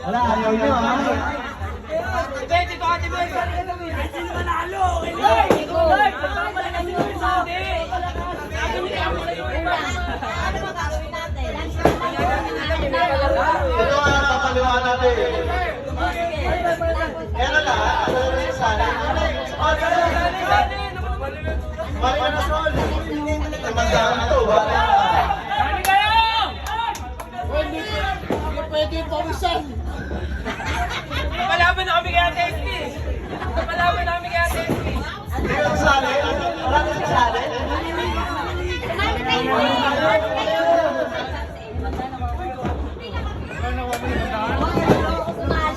Wala, ayaw nyo ha. Dito ka, Tiboy! Sino manalo? Ito nga, papaliwan natin. Kaya na lahat, alam mo yung sana. Marina na sol. Magandang ito, ba? Pwede pawisan. Napalaban na kami kay Ate SP. Napalaban na kami kay Ate SP. Hindi ka sali? Wala ka sali?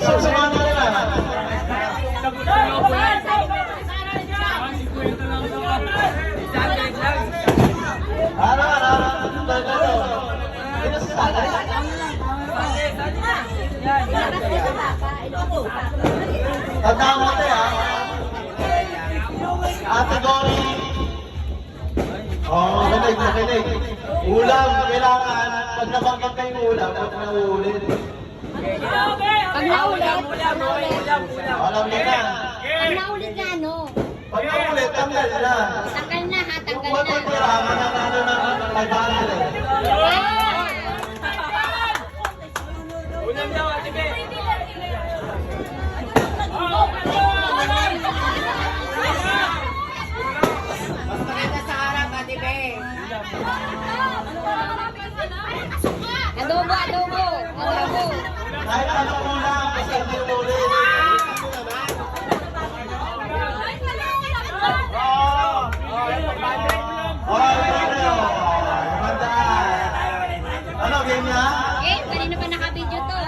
Sumama na lang. Araw. Hindi ka sali? Tandaan mo ito ha. Ate Gori. Nakinig. Ulam, kailangan. Pag nabanggit kayong ulam, huwag na uulit. Pag naulit. Alam niyo na. Pag naulit na ano? Pag naulit, tanggal na. Tanggal na ha, tanggal Huwag na. matira, mananalo na ng 500. Ulam daw, Ate Be. Adobo. Kahit anong ulam, basta hindi ulit. Ano, game na? Kanina pa naka-video to.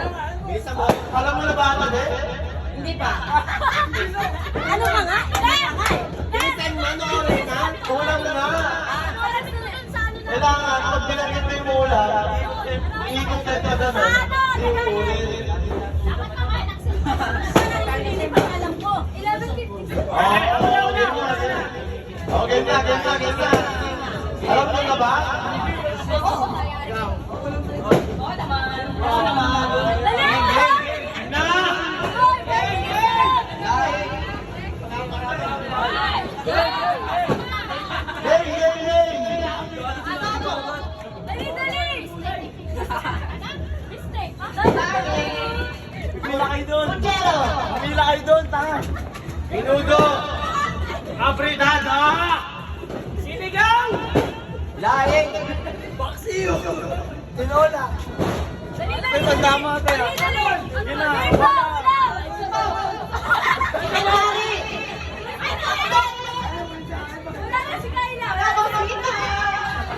Alam mo na ba ito, be? Hindi pa. Ano ka nga? Ulam na. Kailangan, pag binagin mo yung ulam, ikot na ito na. Hindi ulit. Game na. Alam mo na ba? Pila kayo doon, tanga. Minudo. Abridada. Sinigaw! Laing. Baksiyo! Tinola. Ay, magdama tayo. Yun na.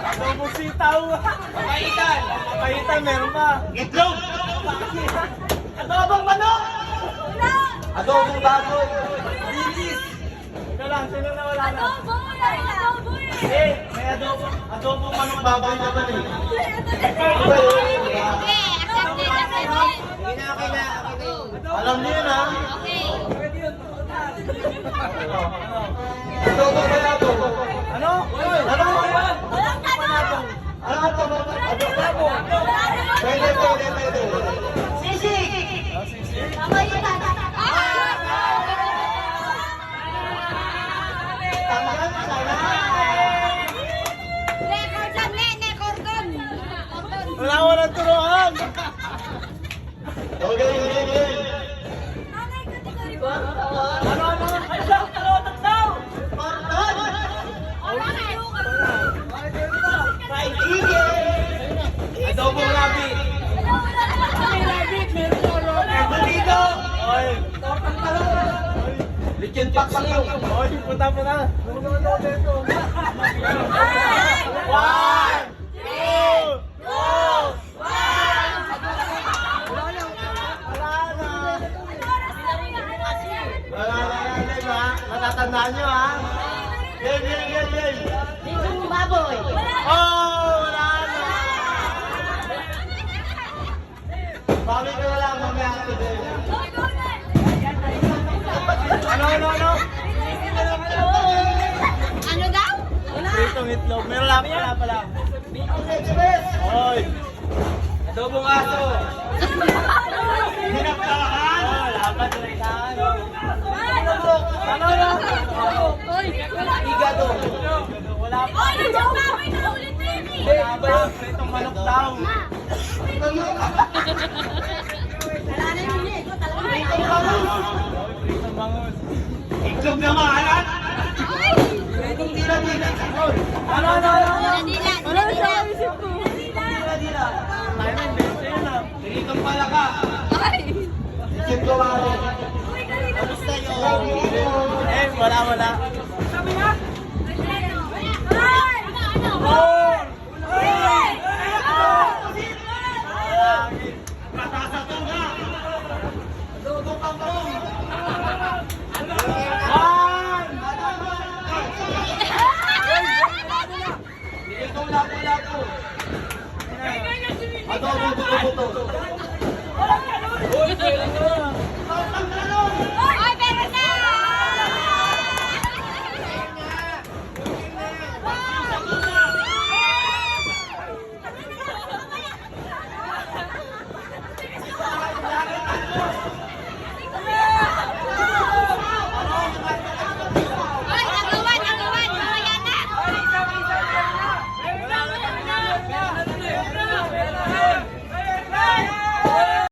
Adobong sitaw. Papahitan, meron pa. Itlog. Adobong manok! Adobong baboy. Bilis! Ito lang, sino na wala na? Eh, may adobong manok Baboy naman eh. Alam niyo na. Adobong bayado. Ano? Ano? Ano ito? Adobong. Pwede. Tanggal sana. Wala ko ng turuan! Okay. Ano? Ay, tarotot daw! Fried chicken! Adobong rabbit! May rabbit! Meron ko rabbit! Dito! Oy! Tortang talong! Likin pak lang. Oy, punta mo na! One. Wala na, matatandaan nyo ha. Game. Baboy. Oh, wala na. Bawi ka na lang mamaya today. Ano? Ano daw? Pritong itlog. Meron lang pala. Express. Oy! Adobong aso! Hinap Ano? Oy! Higado. Wala pa. Oy! Nandiyan pa! May naulit na yun eh! Wala pa yun. Itong manok daw. Wala na yun eh. Itong bangus. Iklog na maalat. Ay! Dila. Ano? Dila! Wala sa isip ko. Dila. Simon, best yun ah. Ganitong pala ka. Ay! Iklog na maalat. Uy, kanina mo Kamusta yun? Eh, wala. Sabi nga? Ay! Ano? Four! Ay! Matasasal na. Luto ka mo. One! Ganitong lato-lato. Adobo, buto-buto. Uy, kailan ka na?